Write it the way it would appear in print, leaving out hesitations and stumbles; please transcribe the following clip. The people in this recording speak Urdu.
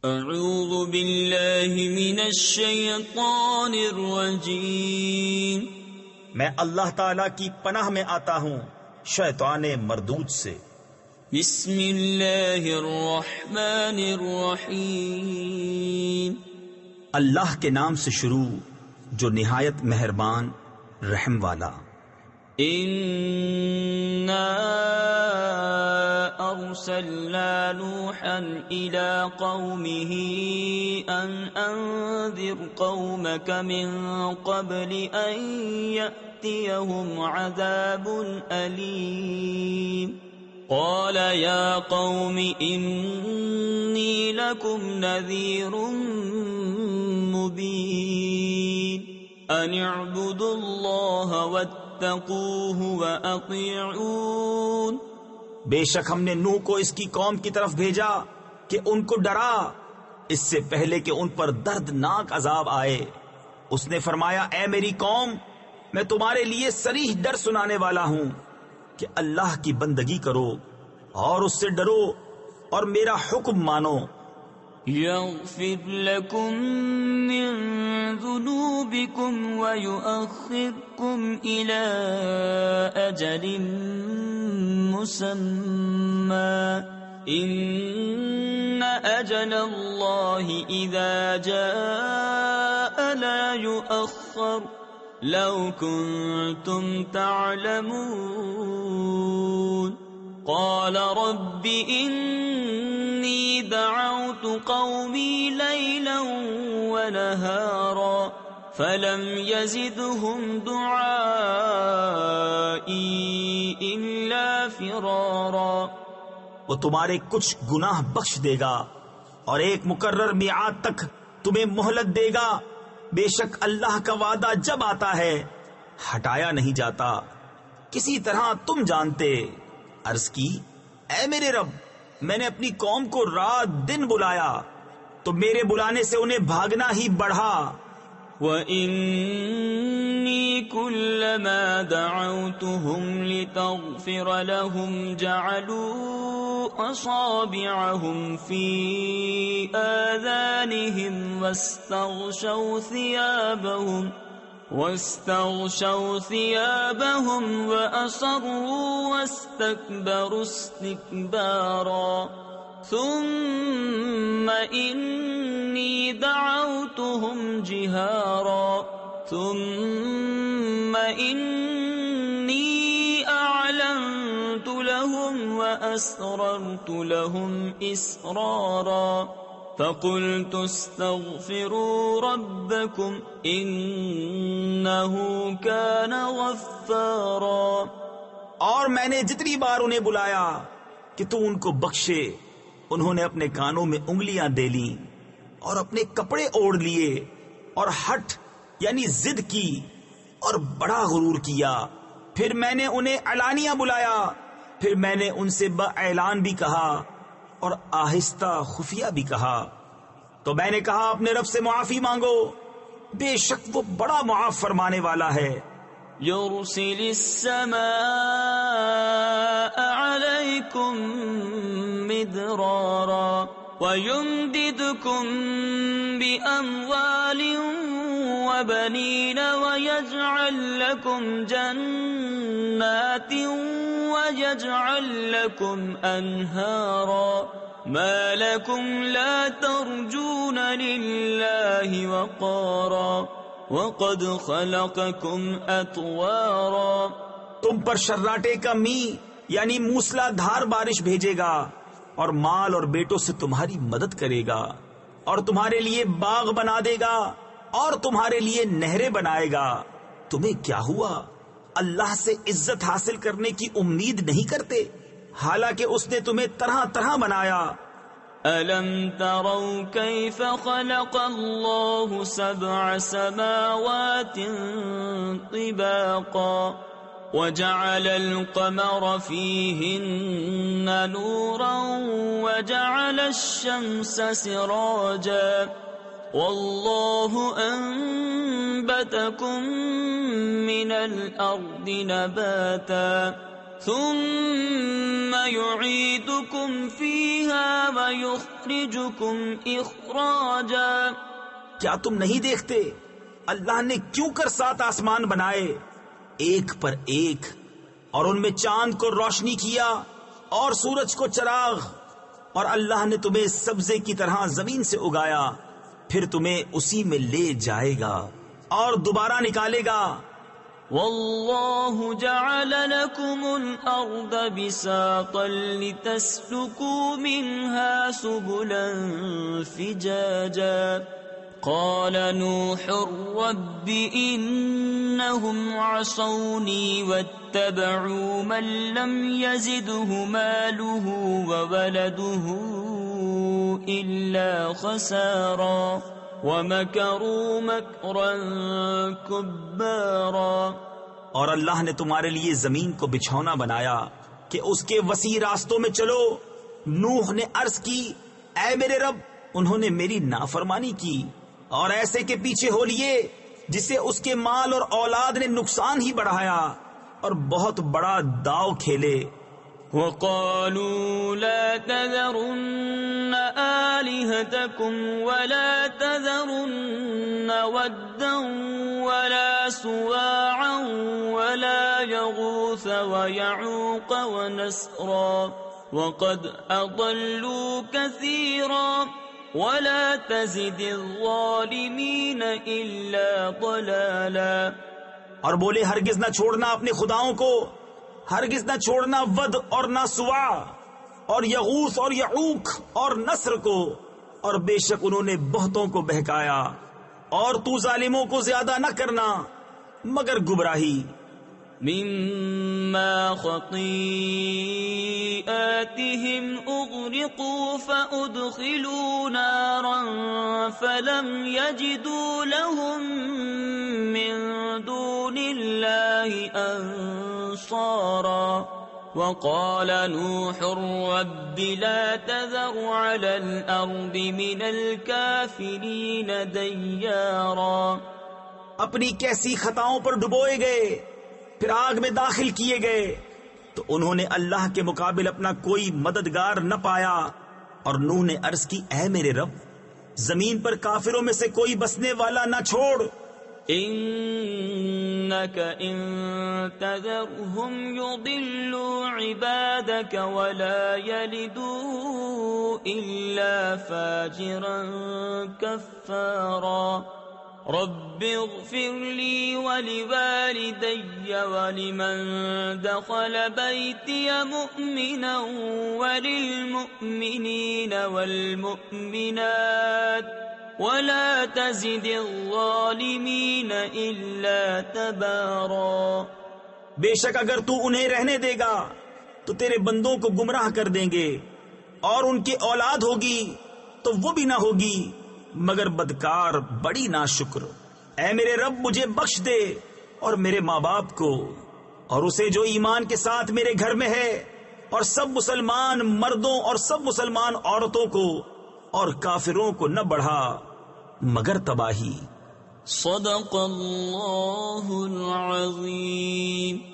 اعوذ باللہ من الشیطان الرجیم، میں اللہ تعالی کی پناہ میں آتا ہوں شیطان مردود سے۔ بسم اللہ الرحمن الرحیم، اللہ کے نام سے شروع جو نہایت مہربان رحم والا۔ انا ارسلنا نوحا الى قومه ان انذر قومك من قبل ان يأتيهم عذاب أليم قال يا قوم إني لكم نذير مبين أن اعبدوا الله واتقوه وأطيعون۔ بے شک ہم نے نوح کو اس کی قوم کی طرف بھیجا کہ ان کو ڈرا اس سے پہلے کہ ان پر دردناک عذاب آئے۔ اس نے فرمایا اے میری قوم، میں تمہارے لیے صریح ڈر سنانے والا ہوں کہ اللہ کی بندگی کرو اور اس سے ڈرو اور میرا حکم مانو۔ يغفر لكم من ذنوبكم ويؤخركم إلى أجل مسمى إن أجل الله إذا جاء لا يؤخر لو كنتم تعلمون۔ قال رب إني دعوت قومي ليلا ونهارا فلم يزدهم دعائي إلا فرارا۔ وہ تمہارے کچھ گناہ بخش دے گا اور ایک مقرر میعاد تک تمہیں مہلت دے گا۔ بے شک اللہ کا وعدہ جب آتا ہے ہٹایا نہیں جاتا، کسی طرح تم جانتے۔ عرض کی اے میرے رب، میں نے اپنی قوم کو رات دن بلایا تو میرے بلانے سے انہیں بھاگنا ہی بڑھا۔ وَإِنِّي كُلَّمَا دَعَوْتُهُمْ لِتَغْفِرَ لَهُمْ جَعَلُوا أَصَابِعَهُمْ فِي آذَانِهِمْ واستغشوا ثيابهم وأصروا واستكبروا استكبارا ثم إني دعوتهم جهارا ثم إني أعلنت لهم وأسررت لهم إسرارا فقلت استغفروا ربكم انه كان غفارا۔ اور میں نے جتنی بار انہیں بلایا کہ تو ان کو بخشے، انہوں نے اپنے کانوں میں انگلیاں دے لیں اور اپنے کپڑے اوڑھ لیے اور ہٹ یعنی ضد کی اور بڑا غرور کیا۔ پھر میں نے انہیں علانیہ بلایا، پھر میں نے ان سے باعلان بھی کہا اور آہستہ خفیہ بھی کہا۔ تو میں نے کہا اپنے رب سے معافی مانگو، بے شک وہ بڑا معاف فرمانے والا ہے۔ يرسل السماء عليكم مدرارا ويمددكم بأموال وبنين ويجعل لكم جنات ويجعل لكم أنهارا ما لكم لا ترجون لله وقارا وقد خلقكم أطوارا۔ تم پر شراٹے کا می یعنی موسلا دھار بارش بھیجے گا اور مال اور بیٹوں سے تمہاری مدد کرے گا اور تمہارے لیے باغ بنا دے گا اور تمہارے لیے نہریں بنائے گا۔ تمہیں کیا ہوا؟ اللہ سے عزت حاصل کرنے کی امید نہیں کرتے حالانکہ اس نے تمہیں طرح طرح بنایا۔ أَلَمْ تَرَوْا كَيْفَ خَلَقَ اللَّهُ سَبْعَ سَمَاوَاتٍ طِبَاقًا وَجَعَلَ الْقَمَرَ فِيهِنَّ نُورًا وَجَعَلَ الشَّمْسَ سِرَاجًا وَاللَّهُ أَنبَتَكُم مِّنَ الْأَرْضِ نَبَاتًا ثم يعيدكم فيها يخرجكم إخراجا. کیا تم نہیں دیکھتے اللہ نے کیوں کر 7 آسمان بنائے ایک پر ایک، اور ان میں چاند کو روشنی کیا اور سورج کو چراغ، اور اللہ نے تمہیں سبزے کی طرح زمین سے اگایا، پھر تمہیں اسی میں لے جائے گا اور دوبارہ نکالے گا. والله جعل لكم الأرض بساطا لتسلكوا منها سبلا فجاجا. قال نوح رب إنهم عصوني واتبعوا من لم يزده ماله وولده إلا خسارا وَمَكَرُوا مَكْرًا كُبَّارًا. اور اللہ نے تمہارے لیے زمین کو بچھونا بنایا کہ اس کے وسیع راستوں میں چلو. نوح نے عرض کی اے میرے رب، انہوں نے میری نافرمانی کی اور ایسے کے پیچھے ہو لیے جسے اس کے مال اور اولاد نے نقصان ہی بڑھایا اور بہت بڑا داؤ کھیلے. وَقَالُوا لَا تَذَرُنَّ آلِهَتَكُمْ وَلَا تَذَرُنَّ وَدًّا وَلَا سُوَاعًا وَلَا يَغُوثَ وَيَعُوقَ وَنَسْرًا وَقَدْ أَضَلُّوا كَثِيرًا وَلَا تَزِدِ الظَّالِمِينَ إِلَّا ضَلَالًا. اور بولے ہرگز نہ چھوڑنا اپنے خداؤں کو، ہرگز نہ چھوڑنا ود اور نہ سوا اور یغوث اور یعوق اور نصر کو، اور بے شک انہوں نے بہتوں کو بہکایا، اور تو ظالموں کو زیادہ نہ کرنا مگر گمراہی. مما خطيئاتهم أغرقوا فأدخلوا نارا فلم يجدوا لهم من دون الله أنصارا. وقال نوح رب لا تذر على الأرض من الكافرين ديارا. اپنی کیسی خطاؤں پر ڈبوئے گئے، پھر آگ میں داخل کیے گئے، تو انہوں نے اللہ کے مقابل اپنا کوئی مددگار نہ پایا. اور نوح نے عرض کی اے میرے رب، زمین پر کافروں میں سے کوئی بسنے والا نہ چھوڑ. إنك إن تذرهم يضلوا عبادك ولا يلدوا إلا فاجرا كفارا. رب اغفر لي ولوالدي ولمن دخل بيتي مؤمنا وللمؤمنين والمؤمنات ولا تزد الظالمین الا تبارا. بے شک اگر تو انہیں رہنے دے گا تو تیرے بندوں کو گمراہ کر دیں گے، اور ان کی اولاد ہوگی تو وہ بھی نہ ہوگی مگر بدکار بڑی ناشکر. اے میرے رب مجھے بخش دے اور میرے ماں باپ کو اور اسے جو ایمان کے ساتھ میرے گھر میں ہے، اور سب مسلمان مردوں اور سب مسلمان عورتوں کو، اور کافروں کو نہ بڑھا مگر تباہی. صدق اللہ العظیم.